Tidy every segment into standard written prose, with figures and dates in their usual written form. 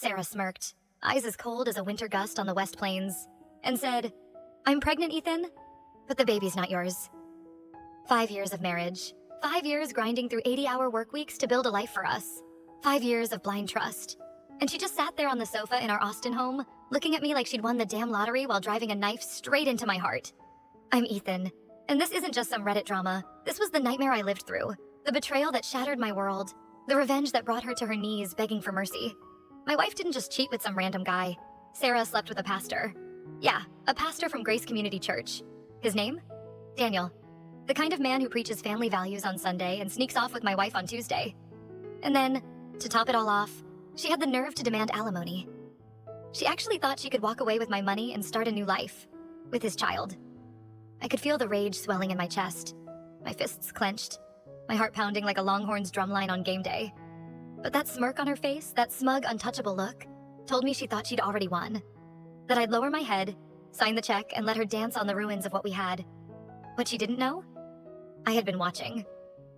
Sarah smirked, eyes as cold as a winter gust on the West Plains, and said, "I'm pregnant, Ethan, but the baby's not yours." 5 years of marriage. 5 years grinding through 80-hour work weeks to build a life for us. 5 years of blind trust. And she just sat there on the sofa in our Austin home, looking at me like she'd won the damn lottery while driving a knife straight into my heart. I'm Ethan, and this isn't just some Reddit drama. This was the nightmare I lived through. The betrayal that shattered my world. The revenge that brought her to her knees begging for mercy. My wife didn't just cheat with some random guy. Sarah slept with a pastor. Yeah, a pastor from Grace Community Church. His name? Daniel. The kind of man who preaches family values on Sunday and sneaks off with my wife on Tuesday. And then, to top it all off, she had the nerve to demand alimony. She actually thought she could walk away with my money and start a new life. With his child. I could feel the rage swelling in my chest. My fists clenched. My heart pounding like a Longhorns drumline on game day. But that smirk on her face, that smug, untouchable look, told me she thought she'd already won. That I'd lower my head, sign the check, and let her dance on the ruins of what we had. What she didn't know? I had been watching.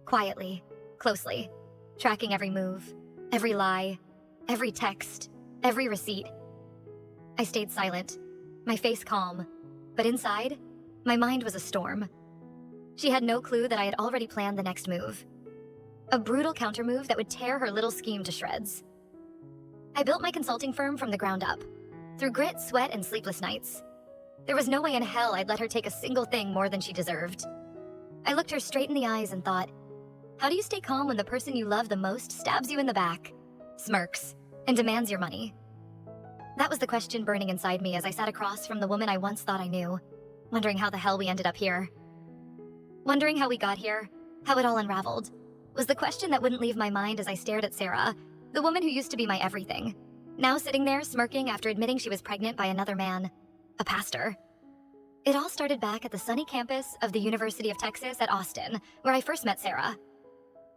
Quietly, closely, tracking every move, every lie, every text, every receipt. I stayed silent, my face calm, but inside, my mind was a storm. She had no clue that I had already planned the next move. A brutal countermove that would tear her little scheme to shreds. I built my consulting firm from the ground up, through grit, sweat, and sleepless nights. There was no way in hell I'd let her take a single thing more than she deserved. I looked her straight in the eyes and thought, how do you stay calm when the person you love the most stabs you in the back, smirks, and demands your money? That was the question burning inside me as I sat across from the woman I once thought I knew, wondering how the hell we ended up here. Wondering how we got here, how it all unraveled, was the question that wouldn't leave my mind as I stared at Sarah, the woman who used to be my everything, now sitting there smirking after admitting she was pregnant by another man, a pastor. It all started back at the sunny campus of the University of Texas at Austin, where I first met Sarah.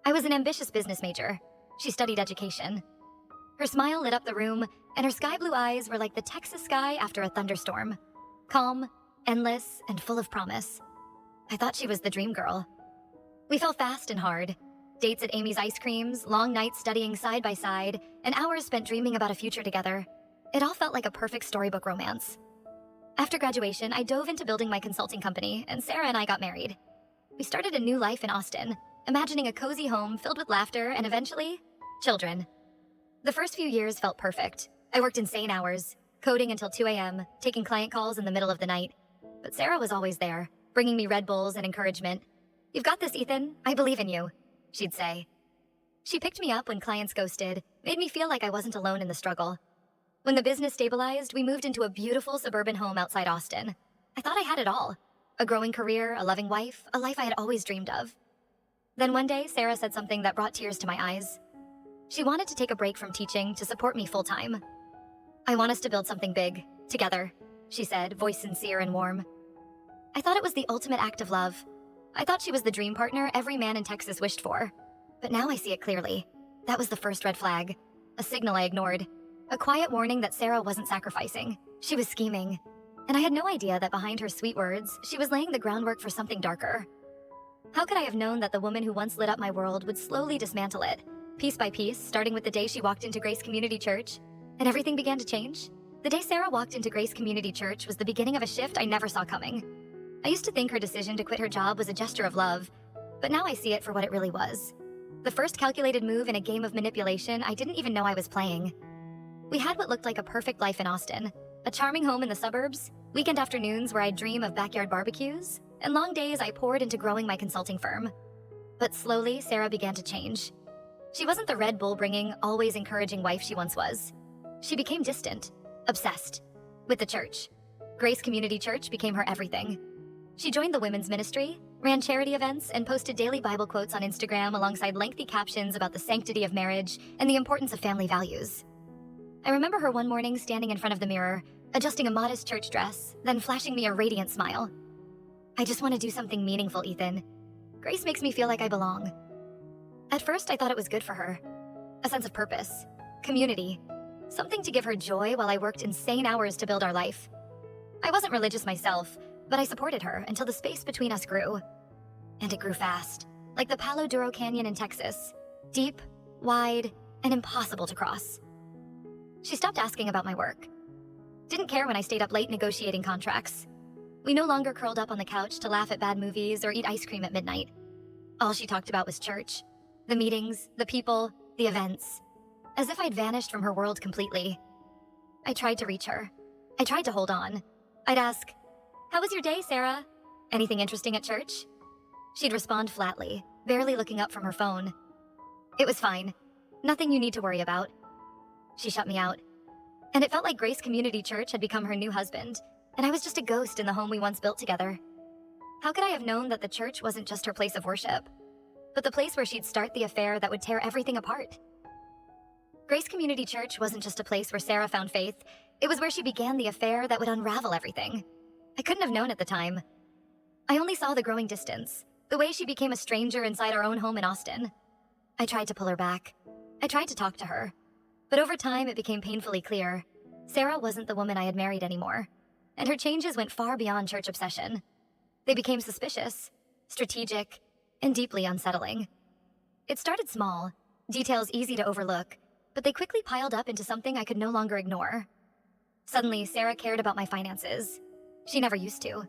I was an ambitious business major. She studied education. Her smile lit up the room, and her sky blue eyes were like the Texas sky after a thunderstorm. Calm, endless, and full of promise. I thought she was the dream girl. We fell fast and hard. Dates at Amy's Ice Creams, long nights studying side by side, and hours spent dreaming about a future together. It all felt like a perfect storybook romance. After graduation, I dove into building my consulting company, and Sarah and I got married. We started a new life in Austin, imagining a cozy home filled with laughter and eventually, children. The first few years felt perfect. I worked insane hours, coding until 2 a.m., taking client calls in the middle of the night. But Sarah was always there, bringing me Red Bulls and encouragement. "You've got this, Ethan. I believe in you," she'd say. She picked me up when clients ghosted, made me feel like I wasn't alone in the struggle. When the business stabilized, we moved into a beautiful suburban home outside Austin. I thought I had it all. A growing career, a loving wife, a life I had always dreamed of. Then one day, Sarah said something that brought tears to my eyes. She wanted to take a break from teaching to support me full-time. "I want us to build something big, together," she said, voice sincere and warm. I thought it was the ultimate act of love. I thought she was the dream partner every man in Texas wished for. But now I see it clearly. That was the first red flag. A signal I ignored. A quiet warning that Sarah wasn't sacrificing. She was scheming. And I had no idea that behind her sweet words, she was laying the groundwork for something darker. How could I have known that the woman who once lit up my world would slowly dismantle it, piece by piece, starting with the day she walked into Grace Community Church, and everything began to change? The day Sarah walked into Grace Community Church was the beginning of a shift I never saw coming. I used to think her decision to quit her job was a gesture of love, but now I see it for what it really was. The first calculated move in a game of manipulation I didn't even know I was playing. We had what looked like a perfect life in Austin, a charming home in the suburbs, weekend afternoons where I'd dream of backyard barbecues, and long days I poured into growing my consulting firm. But slowly, Sarah began to change. She wasn't the Red Bull-bringing, always encouraging wife she once was. She became distant, obsessed, with the church. Grace Community Church became her everything. She joined the women's ministry, ran charity events, and posted daily Bible quotes on Instagram alongside lengthy captions about the sanctity of marriage and the importance of family values. I remember her one morning standing in front of the mirror, adjusting a modest church dress, then flashing me a radiant smile. "I just want to do something meaningful, Ethan. Grace makes me feel like I belong." At first, I thought it was good for her. A sense of purpose, community, something to give her joy while I worked insane hours to build our life. I wasn't religious myself, but I supported her until the space between us grew. And it grew fast, like the Palo Duro Canyon in Texas, deep, wide, and impossible to cross. She stopped asking about my work. Didn't care when I stayed up late negotiating contracts. We no longer curled up on the couch to laugh at bad movies or eat ice cream at midnight. All she talked about was church, the meetings, the people, the events. As if I'd vanished from her world completely. I tried to reach her. I tried to hold on. I'd ask, "How was your day, Sarah? Anything interesting at church?" She'd respond flatly, barely looking up from her phone. "It was fine. Nothing you need to worry about." She shut me out. And it felt like Grace Community Church had become her new husband, and I was just a ghost in the home we once built together. How could I have known that the church wasn't just her place of worship, but the place where she'd start the affair that would tear everything apart? Grace Community Church wasn't just a place where Sarah found faith, it was where she began the affair that would unravel everything. I couldn't have known at the time. I only saw the growing distance, the way she became a stranger inside our own home in Austin. I tried to pull her back. I tried to talk to her. But over time, it became painfully clear. Sarah wasn't the woman I had married anymore, and her changes went far beyond church obsession. They became suspicious, strategic, and deeply unsettling. It started small, details easy to overlook, but they quickly piled up into something I could no longer ignore. Suddenly, Sarah cared about my finances. She never used to.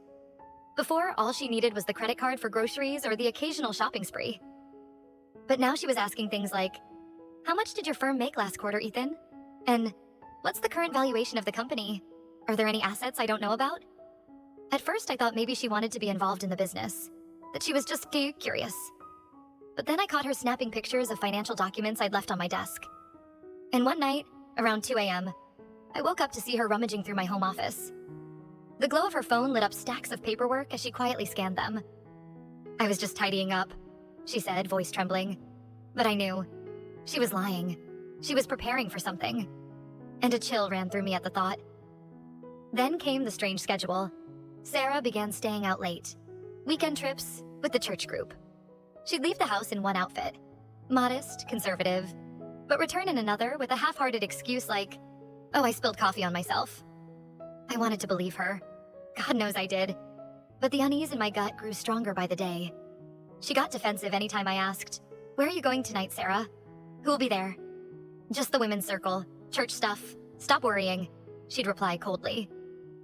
Before, all she needed was the credit card for groceries or the occasional shopping spree. But now she was asking things like, "How much did your firm make last quarter, Ethan? And what's the current valuation of the company? Are there any assets I don't know about?" At first, I thought maybe she wanted to be involved in the business, that she was just curious. But then I caught her snapping pictures of financial documents I'd left on my desk. And one night, around 2 a.m., I woke up to see her rummaging through my home office. The glow of her phone lit up stacks of paperwork as she quietly scanned them. "I was just tidying up," she said, voice trembling. But I knew. She was lying. She was preparing for something. And a chill ran through me at the thought. Then came the strange schedule. Sarah began staying out late. Weekend trips with the church group. She'd leave the house in one outfit. Modest, conservative, but return in another with a half-hearted excuse like, "Oh, I spilled coffee on myself." I wanted to believe her. God knows I did. But the unease in my gut grew stronger by the day. She got defensive anytime I asked, "Where are you going tonight, Sarah? Who'll be there?" "Just the women's circle. Church stuff. Stop worrying," she'd reply coldly.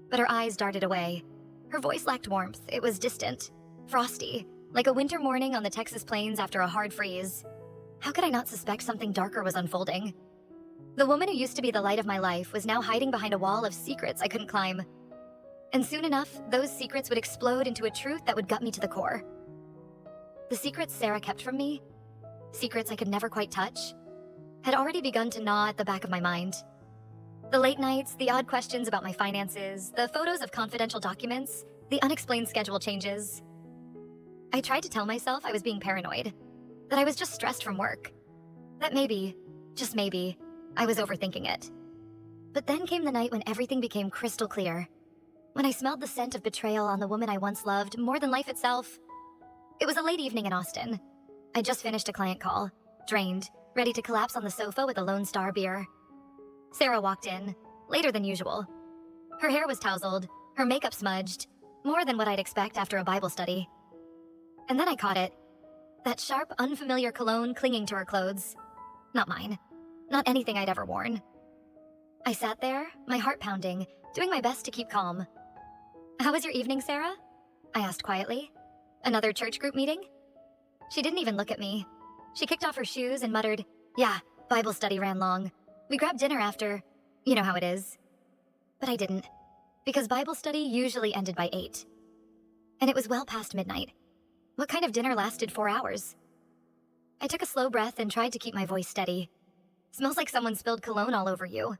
But her eyes darted away. Her voice lacked warmth. It was distant, frosty, like a winter morning on the Texas plains after a hard freeze. How could I not suspect something darker was unfolding? The woman who used to be the light of my life was now hiding behind a wall of secrets I couldn't climb. And soon enough, those secrets would explode into a truth that would gut me to the core. The secrets Sarah kept from me, secrets I could never quite touch, had already begun to gnaw at the back of my mind. The late nights, the odd questions about my finances, the photos of confidential documents, the unexplained schedule changes. I tried to tell myself I was being paranoid, that I was just stressed from work, that maybe, just maybe, I was overthinking it. But then came the night when everything became crystal clear, when I smelled the scent of betrayal on the woman I once loved more than life itself. It was a late evening in Austin. I just finished a client call, drained, ready to collapse on the sofa with a Lone Star beer. Sarah walked in, later than usual. Her hair was tousled, her makeup smudged, more than what I'd expect after a Bible study. And then I caught it. That sharp, unfamiliar cologne clinging to her clothes. Not mine. Not anything I'd ever worn. I sat there, my heart pounding, doing my best to keep calm. "How was your evening, Sarah?" I asked quietly. "Another church group meeting?" She didn't even look at me. She kicked off her shoes and muttered, "Yeah, Bible study ran long. We grabbed dinner after. You know how it is." But I didn't, because Bible study usually ended by 8. And it was well past midnight. What kind of dinner lasted 4 hours? I took a slow breath and tried to keep my voice steady. "Smells like someone spilled cologne all over you."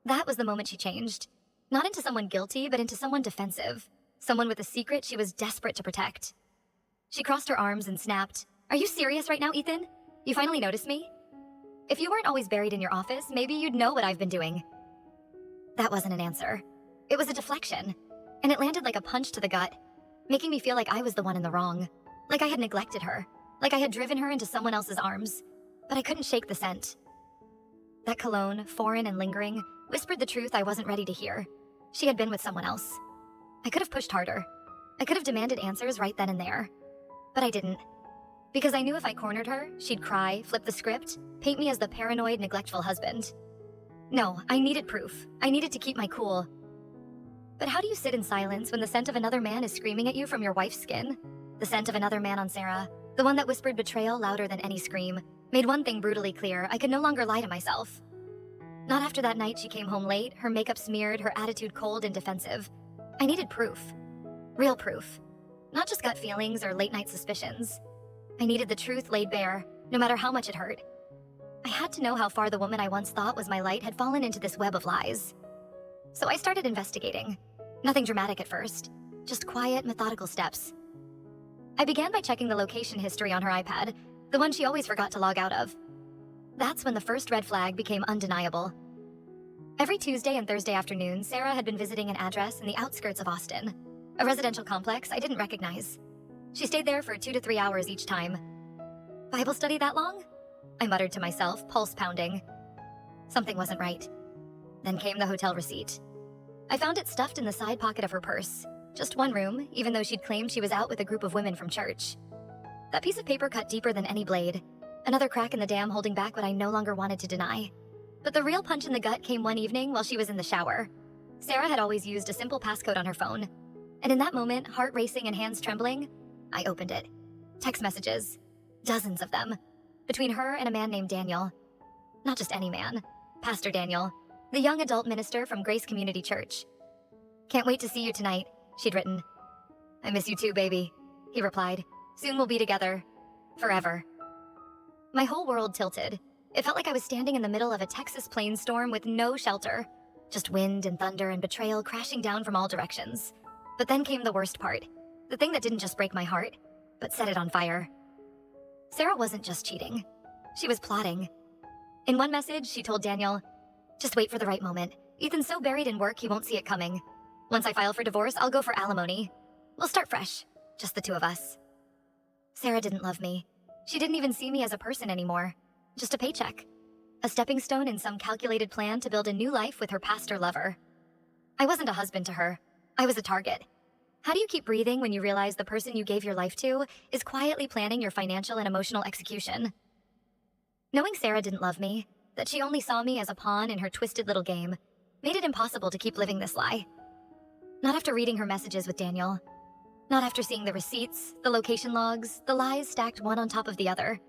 That was the moment she changed. Not into someone guilty, but into someone defensive. Someone with a secret she was desperate to protect. She crossed her arms and snapped, "Are you serious right now, Ethan? You finally noticed me? If you weren't always buried in your office, maybe you'd know what I've been doing." That wasn't an answer. It was a deflection, and it landed like a punch to the gut, making me feel like I was the one in the wrong, like I had neglected her, like I had driven her into someone else's arms, but I couldn't shake the scent. That cologne, foreign and lingering, whispered the truth I wasn't ready to hear. She had been with someone else. I could have pushed harder. I could have demanded answers right then and there. But I didn't. Because I knew if I cornered her, she'd cry, flip the script, paint me as the paranoid, neglectful husband. No, I needed proof. I needed to keep my cool. But how do you sit in silence when the scent of another man is screaming at you from your wife's skin? The scent of another man on Sarah, the one that whispered betrayal louder than any scream, made one thing brutally clear: I could no longer lie to myself. Not after that night she came home late, her makeup smeared, her attitude cold and defensive. I needed proof. Real proof. Not just gut feelings or late-night suspicions. I needed the truth laid bare, no matter how much it hurt. I had to know how far the woman I once thought was my light had fallen into this web of lies. So I started investigating. Nothing dramatic at first, just quiet, methodical steps. I began by checking the location history on her iPad, the one she always forgot to log out of. That's when the first red flag became undeniable. Every Tuesday and Thursday afternoon, Sarah had been visiting an address in the outskirts of Austin, a residential complex I didn't recognize. She stayed there for 2 to 3 hours each time. Bible study that long? I muttered to myself, pulse pounding. Something wasn't right. Then came the hotel receipt. I found it stuffed in the side pocket of her purse. Just one room, even though she'd claimed she was out with a group of women from church. That piece of paper cut deeper than any blade. Another crack in the dam holding back what I no longer wanted to deny. But the real punch in the gut came one evening while she was in the shower. Sarah had always used a simple passcode on her phone. And in that moment, heart racing and hands trembling, I opened it. Text messages. Dozens of them. Between her and a man named Daniel. Not just any man. Pastor Daniel. The young adult minister from Grace Community Church. "Can't wait to see you tonight," she'd written. "I miss you too, baby," he replied. "Soon we'll be together. Forever." My whole world tilted. It felt like I was standing in the middle of a Texas plain storm with no shelter. Just wind and thunder and betrayal crashing down from all directions. But then came the worst part. The thing that didn't just break my heart, but set it on fire. Sarah wasn't just cheating. She was plotting. In one message, she told Daniel, "Just wait for the right moment. Ethan's so buried in work he won't see it coming. Once I file for divorce, I'll go for alimony. We'll start fresh, just the two of us." Sarah didn't love me. She didn't even see me as a person anymore. Just a paycheck. A stepping stone in some calculated plan to build a new life with her pastor lover. I wasn't a husband to her. I was a target. How do you keep breathing when you realize the person you gave your life to is quietly planning your financial and emotional execution? Knowing Sarah didn't love me, that she only saw me as a pawn in her twisted little game, made it impossible to keep living this lie. Not after reading her messages with Daniel. Not after seeing the receipts, the location logs, the lies stacked one on top of the other.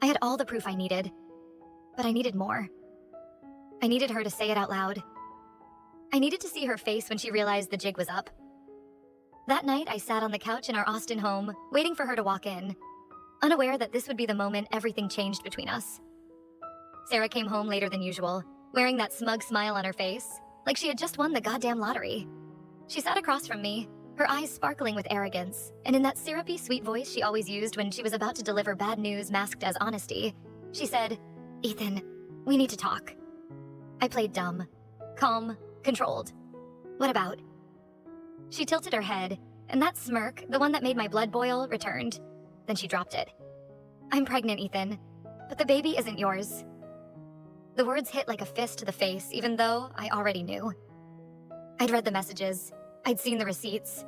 I had all the proof I needed, but I needed more. I needed her to say it out loud. I needed to see her face when she realized the jig was up. That night, I sat on the couch in our Austin home, waiting for her to walk in, unaware that this would be the moment everything changed between us. Sarah came home later than usual, wearing that smug smile on her face, like she had just won the goddamn lottery. She sat across from me, her eyes sparkling with arrogance, and in that syrupy, sweet voice she always used when she was about to deliver bad news masked as honesty, she said, "Ethan, we need to talk." I played dumb, calm, controlled. "What about?" She tilted her head, and that smirk, the one that made my blood boil, returned. Then she dropped it. "I'm pregnant, Ethan, but the baby isn't yours." The words hit like a fist to the face, even though I already knew. I'd read the messages. I'd seen the receipts.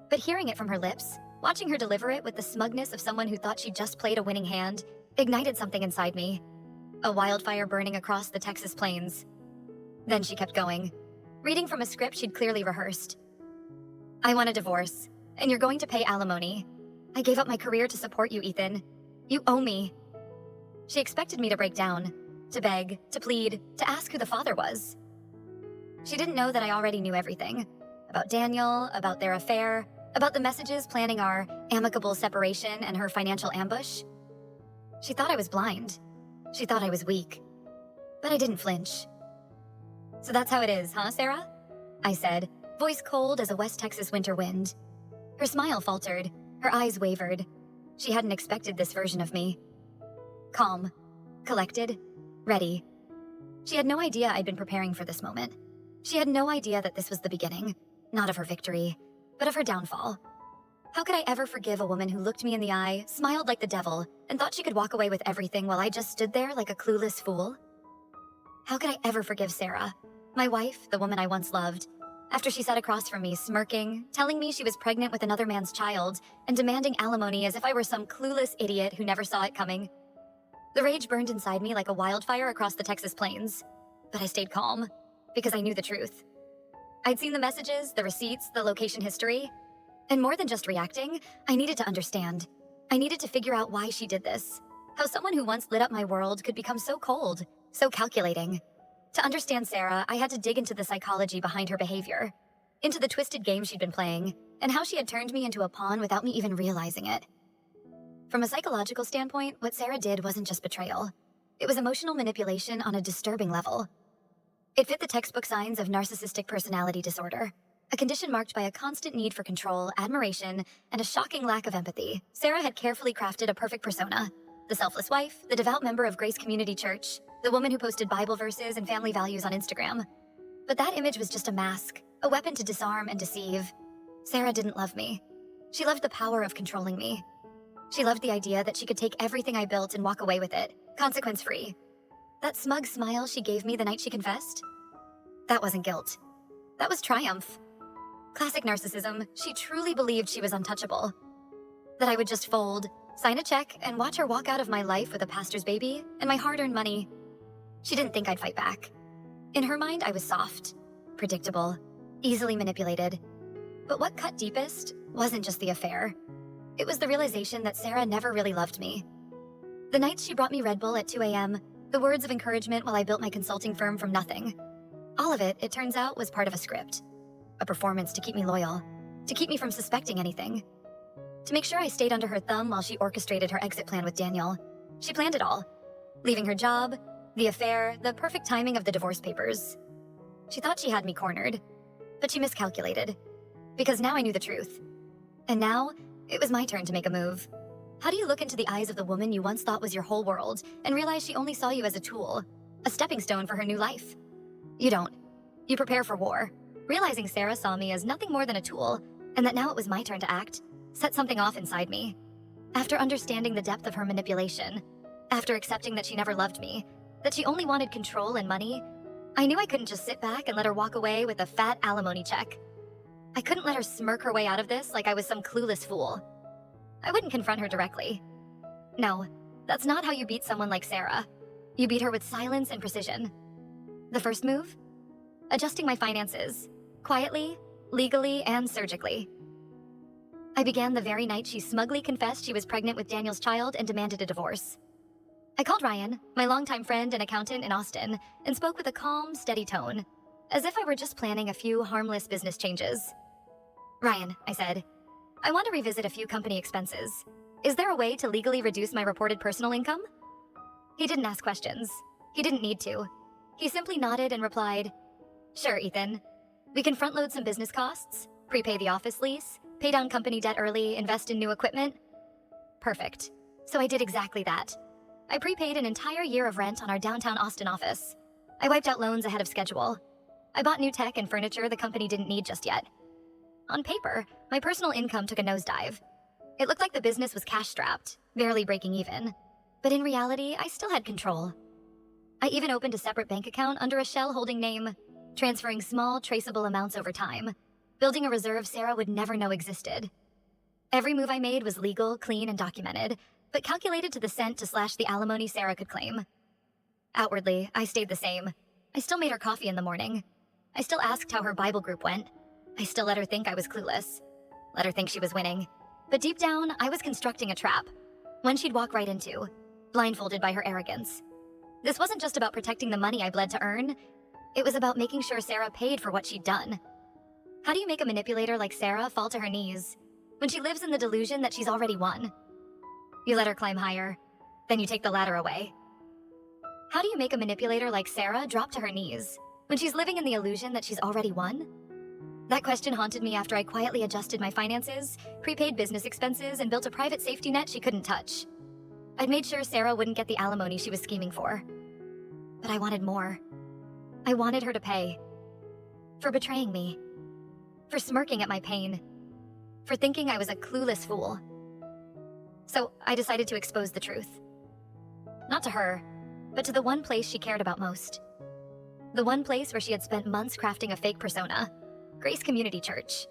But hearing it from her lips, watching her deliver it with the smugness of someone who thought she'd just played a winning hand, ignited something inside me. A wildfire burning across the Texas plains. Then she kept going, reading from a script she'd clearly rehearsed. "I want a divorce, and you're going to pay alimony. I gave up my career to support you, Ethan. You owe me." She expected me to break down, to beg, to plead, to ask who the father was. She didn't know that I already knew everything. About Daniel, about their affair, about the messages planning our amicable separation and her financial ambush. She thought I was blind. She thought I was weak. But I didn't flinch. "So that's how it is, huh, Sarah?" I said, voice cold as a West Texas winter wind. Her smile faltered, her eyes wavered. She hadn't expected this version of me. Calm, collected, ready. She had no idea I'd been preparing for this moment. She had no idea that this was the beginning, not of her victory, but of her downfall. How could I ever forgive a woman who looked me in the eye, smiled like the devil, and thought she could walk away with everything while I just stood there like a clueless fool? How could I ever forgive Sarah, my wife, the woman I once loved, after she sat across from me, smirking, telling me she was pregnant with another man's child, and demanding alimony as if I were some clueless idiot who never saw it coming? The rage burned inside me like a wildfire across the Texas plains. But I stayed calm, because I knew the truth. I'd seen the messages, the receipts, the location history. And more than just reacting, I needed to understand. I needed to figure out why she did this. How someone who once lit up my world could become so cold, so calculating. To understand Sarah, I had to dig into the psychology behind her behavior, into the twisted game she'd been playing, and how she had turned me into a pawn without me even realizing it. From a psychological standpoint, what Sarah did wasn't just betrayal. It was emotional manipulation on a disturbing level. It fit the textbook signs of narcissistic personality disorder, a condition marked by a constant need for control, admiration, and a shocking lack of empathy. Sarah had carefully crafted a perfect persona: the selfless wife, the devout member of Grace Community Church, the woman who posted Bible verses and family values on Instagram. But that image was just a mask, a weapon to disarm and deceive. Sarah didn't love me. She loved the power of controlling me. She loved the idea that she could take everything I built and walk away with it, consequence-free. That smug smile she gave me the night she confessed? That wasn't guilt. That was triumph. Classic narcissism, she truly believed she was untouchable. That I would just fold, sign a check, and watch her walk out of my life with a pastor's baby and my hard-earned money. She didn't think I'd fight back. In her mind, I was soft, predictable, easily manipulated. But what cut deepest wasn't just the affair. It was the realization that Sarah never really loved me. The nights she brought me Red Bull at 2 a.m., the words of encouragement while I built my consulting firm from nothing. All of it, it turns out, was part of a script. A performance to keep me loyal, to keep me from suspecting anything. To make sure I stayed under her thumb while she orchestrated her exit plan with Daniel. She planned it all. Leaving her job, the affair, the perfect timing of the divorce papers. She thought she had me cornered, but she miscalculated. Because now I knew the truth. And now, it was my turn to make a move. How do you look into the eyes of the woman you once thought was your whole world and realize she only saw you as a tool, a stepping stone for her new life? You don't. You prepare for war. Realizing Sarah saw me as nothing more than a tool, and that now it was my turn to act, set something off inside me. After understanding the depth of her manipulation, after accepting that she never loved me, that she only wanted control and money, I knew I couldn't just sit back and let her walk away with a fat alimony check. I couldn't let her smirk her way out of this like I was some clueless fool. I wouldn't confront her directly. No, that's not how you beat someone like Sarah. You beat her with silence and precision. The first move? Adjusting my finances. Quietly, legally, and surgically. I began the very night she smugly confessed she was pregnant with Daniel's child and demanded a divorce. I called Ryan, my longtime friend and accountant in Austin, and spoke with a calm, steady tone, as if I were just planning a few harmless business changes. Ryan, I said, I want to revisit a few company expenses. Is there a way to legally reduce my reported personal income? He didn't ask questions. He didn't need to. He simply nodded and replied, Sure, Ethan. We can front-load some business costs, prepay the office lease, pay down company debt early, invest in new equipment. Perfect. So I did exactly that. I prepaid an entire year of rent on our downtown Austin office. I wiped out loans ahead of schedule. I bought new tech and furniture the company didn't need just yet. On paper, my personal income took a nosedive. It looked like the business was cash-strapped, barely breaking even. But in reality, I still had control. I even opened a separate bank account under a shell-holding name, transferring small, traceable amounts over time, building a reserve Sarah would never know existed. Every move I made was legal, clean, and documented, but calculated to the cent to slash the alimony Sarah could claim. Outwardly, I stayed the same. I still made her coffee in the morning. I still asked how her Bible group went. I still let her think I was clueless. Let her think she was winning. But deep down, I was constructing a trap. One she'd walk right into, blindfolded by her arrogance. This wasn't just about protecting the money I bled to earn. It was about making sure Sarah paid for what she'd done. How do you make a manipulator like Sarah fall to her knees when she lives in the delusion that she's already won? You let her climb higher, then you take the ladder away. How do you make a manipulator like Sarah drop to her knees when she's living in the illusion that she's already won? That question haunted me after I quietly adjusted my finances, prepaid business expenses, and built a private safety net she couldn't touch. I'd made sure Sarah wouldn't get the alimony she was scheming for. But I wanted more. I wanted her to pay. For betraying me. For smirking at my pain. For thinking I was a clueless fool. So I decided to expose the truth. Not to her, but to the one place she cared about most. The one place where she had spent months crafting a fake persona. Grace Community Church.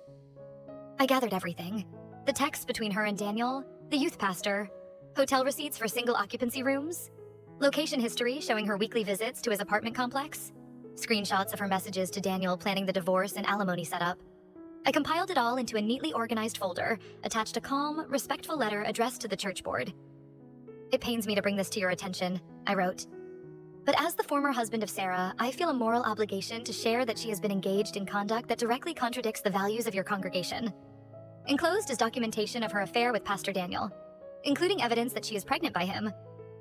I gathered everything. The text between her and Daniel, the youth pastor, hotel receipts for single occupancy rooms, location history showing her weekly visits to his apartment complex, screenshots of her messages to Daniel planning the divorce and alimony setup. I compiled it all into a neatly organized folder, attached a calm, respectful letter addressed to the church board. "It pains me to bring this to your attention," I wrote. "But as the former husband of Sarah, I feel a moral obligation to share that she has been engaged in conduct that directly contradicts the values of your congregation. Enclosed is documentation of her affair with Pastor Daniel, including evidence that she is pregnant by him,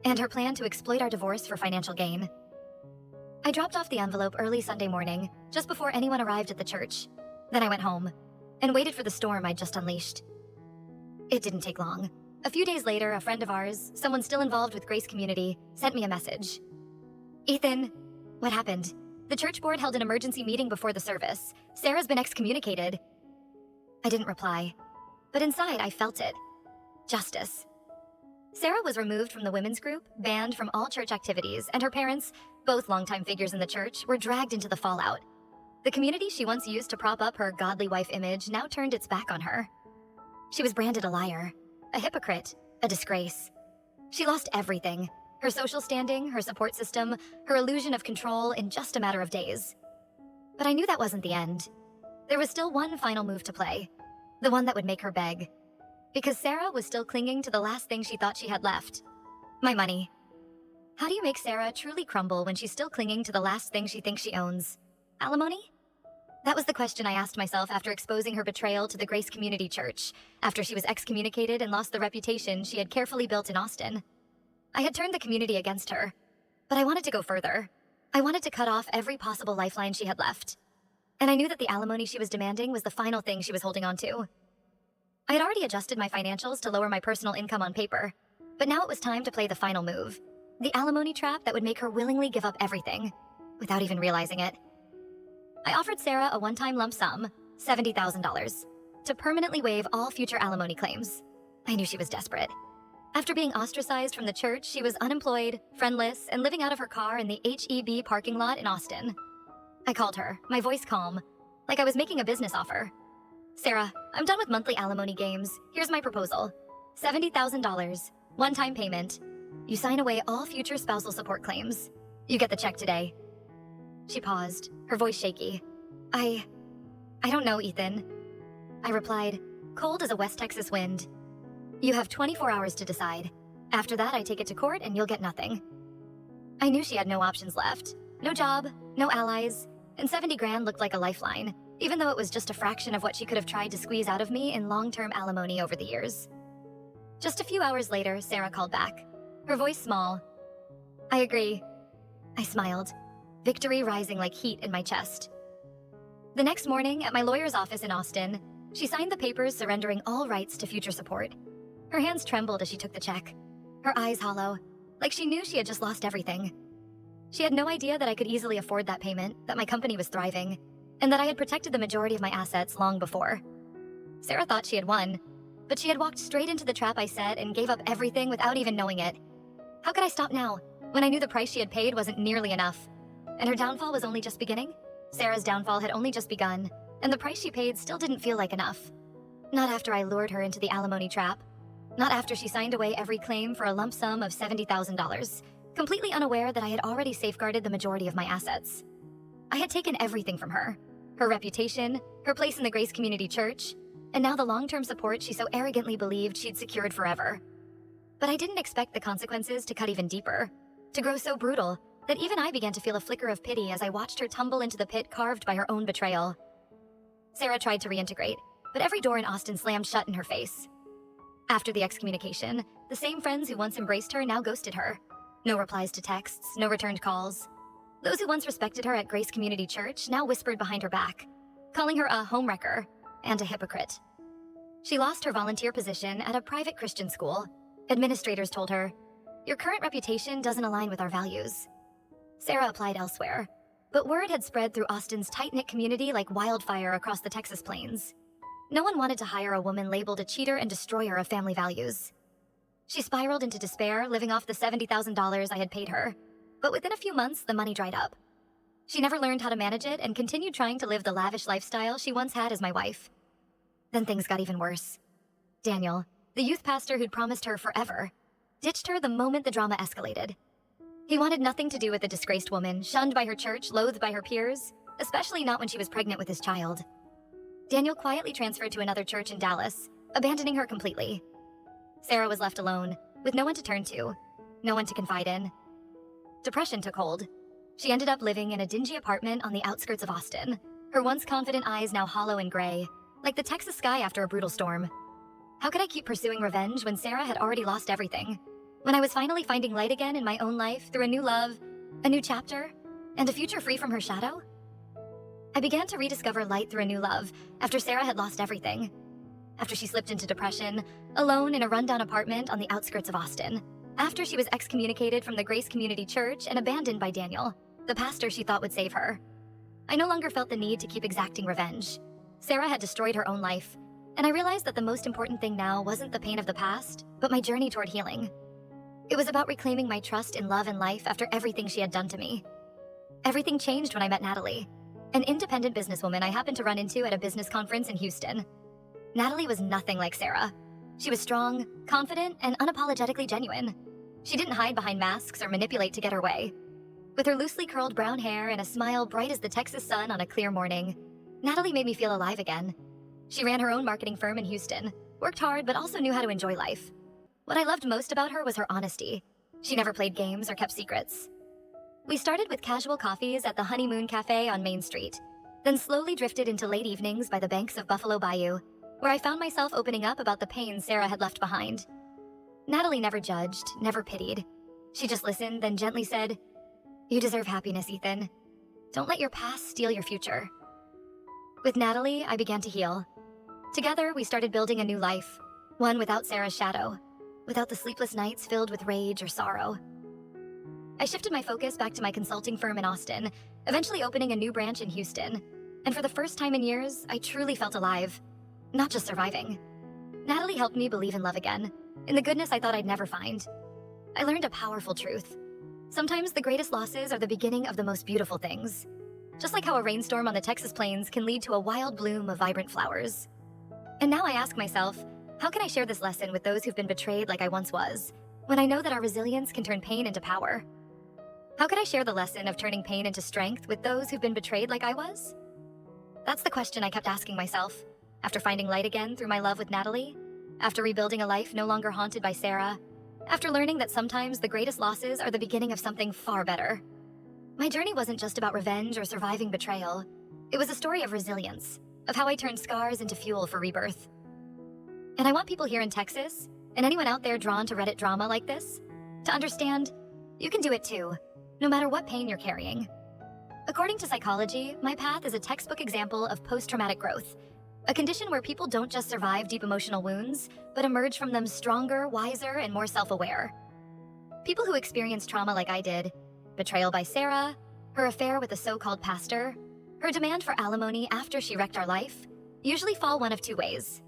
and her plan to exploit our divorce for financial gain." I dropped off the envelope early Sunday morning, just before anyone arrived at the church. Then I went home and waited for the storm I'd just unleashed. It didn't take long. A few days later, a friend of ours, someone still involved with Grace Community, sent me a message. "Ethan, what happened? The church board held an emergency meeting before the service. Sarah's been excommunicated." I didn't reply, but inside I felt it. Justice. Sarah was removed from the women's group, banned from all church activities, and her parents, both longtime figures in the church, were dragged into the fallout. The community she once used to prop up her godly wife image now turned its back on her. She was branded a liar, a hypocrite, a disgrace. She lost everything: her social standing, her support system, her illusion of control in just a matter of days. But I knew that wasn't the end. There was still one final move to play, the one that would make her beg. Because Sarah was still clinging to the last thing she thought she had left: my money. How do you make Sarah truly crumble when she's still clinging to the last thing she thinks she owns? Alimony? That was the question I asked myself after exposing her betrayal to the Grace Community Church, after she was excommunicated and lost the reputation she had carefully built in Austin. I had turned the community against her, but I wanted to go further. I wanted to cut off every possible lifeline she had left. And I knew that the alimony she was demanding was the final thing she was holding on to. I had already adjusted my financials to lower my personal income on paper, but now it was time to play the final move, the alimony trap that would make her willingly give up everything, without even realizing it. I offered Sarah a one-time lump sum, $70,000, to permanently waive all future alimony claims. I knew she was desperate. After being ostracized from the church, she was unemployed, friendless, and living out of her car in the HEB parking lot in Austin. I called her, my voice calm, like I was making a business offer. "Sarah, I'm done with monthly alimony games. Here's my proposal. $70,000, one-time payment. You sign away all future spousal support claims. You get the check today." She paused, her voice shaky. I don't know, Ethan." I replied, cold as a West Texas wind. "You have 24 hours to decide. After that, I take it to court and you'll get nothing." I knew she had no options left. No job, no allies, and 70 grand looked like a lifeline, even though it was just a fraction of what she could have tried to squeeze out of me in long-term alimony over the years. Just a few hours later, Sarah called back, her voice small. "I agree." I smiled, victory rising like heat in my chest. The next morning, at my lawyer's office in Austin, she signed the papers surrendering all rights to future support. Her hands trembled as she took the check, her eyes hollow, like she knew she had just lost everything. She had no idea that I could easily afford that payment, that my company was thriving, and that I had protected the majority of my assets long before. Sarah thought she had won, but she had walked straight into the trap I set and gave up everything without even knowing it. How could I stop now, when I knew the price she had paid wasn't nearly enough? And her downfall was only just beginning? Sarah's downfall had only just begun, and the price she paid still didn't feel like enough. Not after I lured her into the alimony trap. Not after she signed away every claim for a lump sum of $70,000, completely unaware that I had already safeguarded the majority of my assets. I had taken everything from her: her reputation, her place in the Grace Community Church, and now the long-term support she so arrogantly believed she'd secured forever. But I didn't expect the consequences to cut even deeper, to grow so brutal that even I began to feel a flicker of pity as I watched her tumble into the pit carved by her own betrayal. Sarah tried to reintegrate, but every door in Austin slammed shut in her face. After the excommunication, the same friends who once embraced her now ghosted her. No replies to texts, no returned calls. Those who once respected her at Grace Community Church now whispered behind her back, calling her a homewrecker and a hypocrite. She lost her volunteer position at a private Christian school. Administrators told her, "Your current reputation doesn't align with our values." Sarah applied elsewhere, but word had spread through Austin's tight-knit community like wildfire across the Texas plains. No one wanted to hire a woman labeled a cheater and destroyer of family values. She spiraled into despair, living off the $70,000 I had paid her. But within a few months, the money dried up. She never learned how to manage it and continued trying to live the lavish lifestyle she once had as my wife. Then things got even worse. Daniel, the youth pastor who'd promised her forever, ditched her the moment the drama escalated. He wanted nothing to do with a disgraced woman, shunned by her church, loathed by her peers, especially not when she was pregnant with his child. Daniel quietly transferred to another church in Dallas, abandoning her completely. Sarah was left alone, with no one to turn to, no one to confide in. Depression took hold. She ended up living in a dingy apartment on the outskirts of Austin, her once confident eyes now hollow and gray, like the Texas sky after a brutal storm. How could I keep pursuing revenge when Sarah had already lost everything? When I was finally finding light again in my own life through a new love, a new chapter, and a future free from her shadow? I began to rediscover light through a new love after Sarah had lost everything. After she slipped into depression, alone in a rundown apartment on the outskirts of Austin. After she was excommunicated from the Grace Community Church and abandoned by Daniel, the pastor she thought would save her. I no longer felt the need to keep exacting revenge. Sarah had destroyed her own life, and I realized that the most important thing now wasn't the pain of the past, but my journey toward healing. It was about reclaiming my trust in love and life after everything she had done to me. Everything changed when I met Natalie, an independent businesswoman I happened to run into at a business conference in Houston. Natalie was nothing like Sarah. She was strong, confident, and unapologetically genuine. She didn't hide behind masks or manipulate to get her way. With her loosely curled brown hair and a smile bright as the Texas sun on a clear morning, Natalie made me feel alive again. She ran her own marketing firm in Houston, worked hard, but also knew how to enjoy life. What I loved most about her was her honesty. She never played games or kept secrets. We started with casual coffees at the Honeymoon Cafe on Main Street, then slowly drifted into late evenings by the banks of Buffalo Bayou, where I found myself opening up about the pain Sarah had left behind. Natalie never judged, never pitied. She just listened, then gently said, "You deserve happiness, Ethan. Don't let your past steal your future." With Natalie, I began to heal. Together, we started building a new life, one without Sarah's shadow, without the sleepless nights filled with rage or sorrow. I shifted my focus back to my consulting firm in Austin, eventually opening a new branch in Houston. And for the first time in years, I truly felt alive, not just surviving. Natalie helped me believe in love again, in the goodness I thought I'd never find. I learned a powerful truth. Sometimes the greatest losses are the beginning of the most beautiful things. Just like how a rainstorm on the Texas plains can lead to a wild bloom of vibrant flowers. And now I ask myself, how can I share this lesson with those who've been betrayed like I once was, when I know that our resilience can turn pain into power? How could I share the lesson of turning pain into strength with those who've been betrayed like I was? That's the question I kept asking myself, after finding light again through my love with Natalie, after rebuilding a life no longer haunted by Sarah, after learning that sometimes the greatest losses are the beginning of something far better. My journey wasn't just about revenge or surviving betrayal. It was a story of resilience, of how I turned scars into fuel for rebirth. And I want people here in Texas, and anyone out there drawn to Reddit drama like this, to understand you can do it too, no matter what pain you're carrying. According to psychology, my path is a textbook example of post-traumatic growth, a condition where people don't just survive deep emotional wounds, but emerge from them stronger, wiser, and more self-aware. People who experience trauma like I did, betrayal by Sarah, her affair with a so-called pastor, her demand for alimony after she wrecked our life, usually fall one of two ways.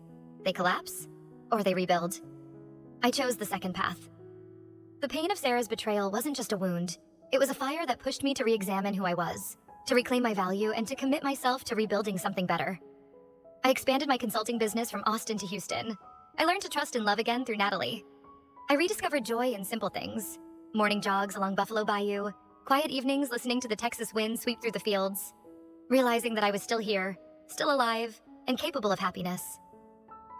They collapse, or they rebuild. I chose the second path. The pain of Sarah's betrayal wasn't just a wound. It was a fire that pushed me to re-examine who I was, to reclaim my value, and to commit myself to rebuilding something better. I expanded my consulting business from Austin to Houston. I learned to trust and love again through Natalie. I rediscovered joy in simple things. Morning jogs along Buffalo Bayou, quiet evenings listening to the Texas wind sweep through the fields, realizing that I was still here, still alive, and capable of happiness.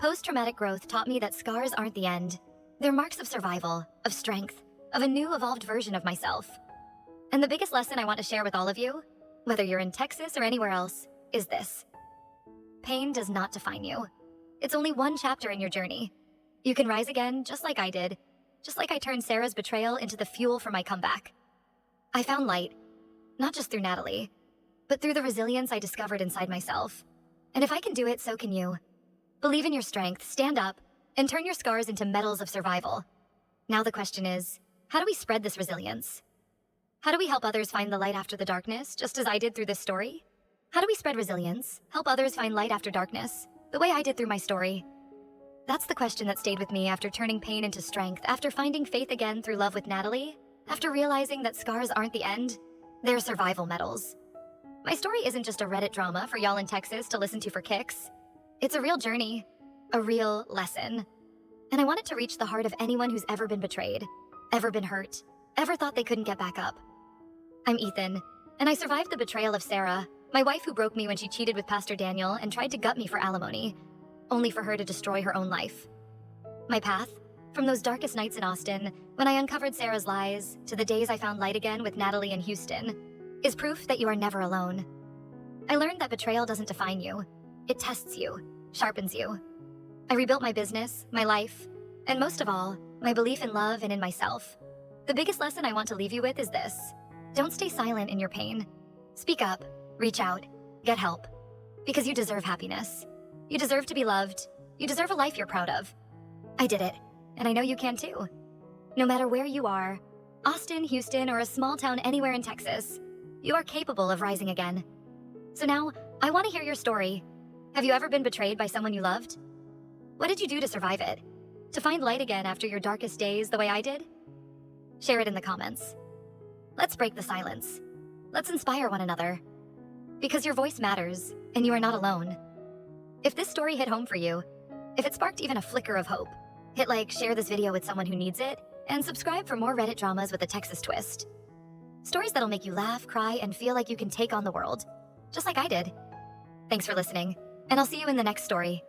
Post-traumatic growth taught me that scars aren't the end. They're marks of survival, of strength, of a new evolved version of myself. And the biggest lesson I want to share with all of you, whether you're in Texas or anywhere else, is this. Pain does not define you. It's only one chapter in your journey. You can rise again just like I did, just like I turned Sarah's betrayal into the fuel for my comeback. I found light, not just through Natalie, but through the resilience I discovered inside myself. And if I can do it, so can you. Believe in your strength, stand up, and turn your scars into medals of survival. Now the question is, how do we spread this resilience? How do we help others find the light after the darkness, just as I did through this story? How do we spread resilience, help others find light after darkness, the way I did through my story? That's the question that stayed with me after turning pain into strength, after finding faith again through love with Natalie, after realizing that scars aren't the end, they're survival medals. My story isn't just a Reddit drama for y'all in Texas to listen to for kicks. It's a real journey, a real lesson. And I want it to reach the heart of anyone who's ever been betrayed, ever been hurt, ever thought they couldn't get back up. I'm Ethan, and I survived the betrayal of Sarah, my wife who broke me when she cheated with Pastor Daniel and tried to gut me for alimony, only for her to destroy her own life. My path, from those darkest nights in Austin, when I uncovered Sarah's lies, to the days I found light again with Natalie in Houston, is proof that you are never alone. I learned that betrayal doesn't define you. It tests you, sharpens you. I rebuilt my business, my life, and most of all, my belief in love and in myself. The biggest lesson I want to leave you with is this: don't stay silent in your pain. Speak up, reach out, get help. Because you deserve happiness. You deserve to be loved. You deserve a life you're proud of. I did it, and I know you can too. No matter where you are, Austin, Houston, or a small town anywhere in Texas, you are capable of rising again. So now, I want to hear your story. Have you ever been betrayed by someone you loved? What did you do to survive it? To find light again after your darkest days the way I did? Share it in the comments. Let's break the silence. Let's inspire one another. Because your voice matters, and you are not alone. If this story hit home for you, if it sparked even a flicker of hope, hit like, share this video with someone who needs it, and subscribe for more Reddit dramas with a Texas twist. Stories that'll make you laugh, cry, and feel like you can take on the world. Just like I did. Thanks for listening, and I'll see you in the next story.